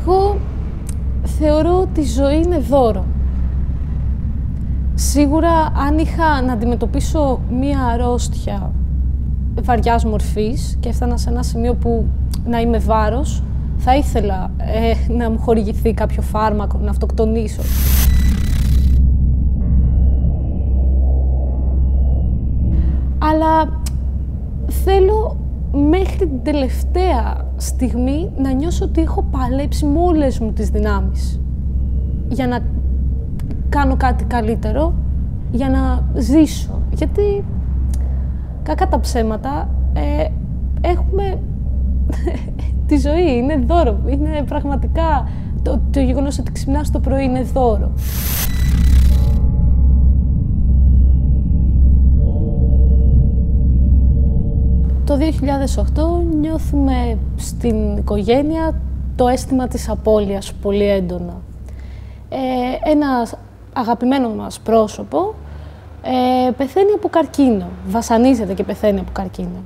Εγώ θεωρώ ότι η ζωή είναι δώρο. Σίγουρα, αν είχα να αντιμετωπίσω μία αρρώστια βαριάς μορφής και έφτανα σε ένα σημείο που να είμαι βάρος, θα ήθελα να μου χορηγηθεί κάποιο φάρμακο, να αυτοκτονήσω. Αλλά θέλω μέχρι την τελευταία στιγμή να νιώσω ότι έχω παλέψει με όλες μου τις δυνάμεις για να κάνω κάτι καλύτερο, για να ζήσω. Γιατί, κακά τα ψέματα, έχουμε τη ζωή, είναι δώρο. Είναι πραγματικά το γεγονός ότι ξυπνάς το πρωί είναι δώρο. Το 2008 νιώθουμε στην οικογένεια το αίσθημα της απώλειας πολύ έντονα. Ένα αγαπημένο μας πρόσωπο πεθαίνει από καρκίνο, βασανίζεται και πεθαίνει από καρκίνο.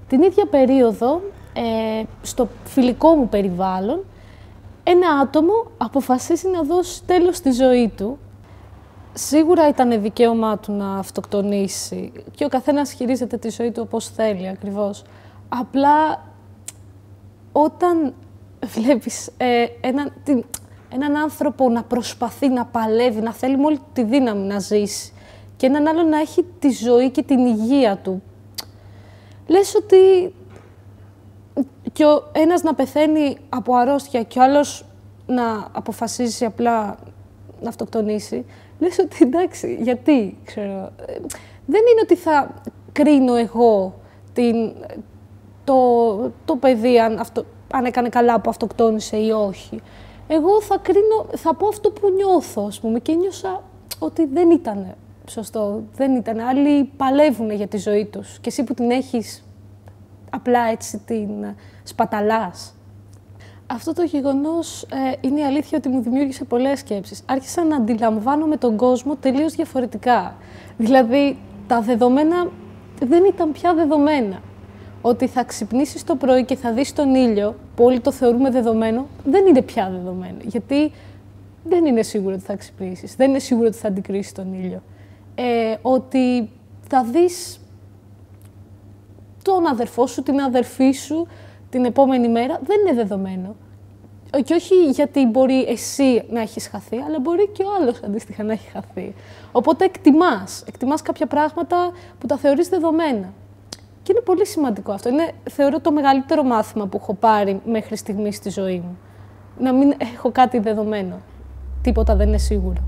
Την ίδια περίοδο, στο φιλικό μου περιβάλλον, ένα άτομο αποφασίζει να δώσει τέλος στη ζωή του. Σίγουρα ήταν δικαίωμά του να αυτοκτονήσει και ο καθένας χειρίζεται τη ζωή του όπως θέλει ακριβώς. Απλά όταν βλέπεις έναν άνθρωπο να προσπαθεί, να παλεύει, να θέλει με όλη τη δύναμη να ζήσει και έναν άλλο να έχει τη ζωή και την υγεία του, λες ότι και ο ένας να πεθαίνει από αρρώστια και ο άλλος να αποφασίσει απλά να αυτοκτονήσει, λες ότι εντάξει, γιατί, ξέρω. Δεν είναι ότι θα κρίνω εγώ το παιδί αν έκανε καλά που αυτοκτόνησε ή όχι. Εγώ θα πω αυτό που νιώθω, ας πούμε, και νιώσα ότι δεν ήταν σωστό, δεν ήταν. Άλλοι παλεύουν για τη ζωή τους και εσύ που την έχεις απλά έτσι την σπαταλάς. Αυτό το γεγονός είναι η αλήθεια ότι μου δημιούργησε πολλές σκέψεις. Άρχισα να αντιλαμβάνομαι τον κόσμο τελείως διαφορετικά. Δηλαδή, τα δεδομένα δεν ήταν πια δεδομένα. Ότι θα ξυπνήσεις το πρωί και θα δεις τον ήλιο, που όλοι το θεωρούμε δεδομένο, δεν είναι πια δεδομένο. Γιατί δεν είναι σίγουρο ότι θα ξυπνήσεις, δεν είναι σίγουρο ότι θα αντικρίσεις τον ήλιο. Ότι θα δεις τον αδερφό σου, την αδερφή σου, την επόμενη μέρα, δεν είναι δεδομένο. Και όχι γιατί μπορεί εσύ να έχεις χαθεί, αλλά μπορεί και ο άλλος αντίστοιχα να έχει χαθεί. Οπότε εκτιμάς κάποια πράγματα που τα θεωρείς δεδομένα. Και είναι πολύ σημαντικό αυτό. Είναι, θεωρώ, το μεγαλύτερο μάθημα που έχω πάρει μέχρι στιγμής στη ζωή μου. Να μην έχω κάτι δεδομένο. Τίποτα δεν είναι σίγουρο.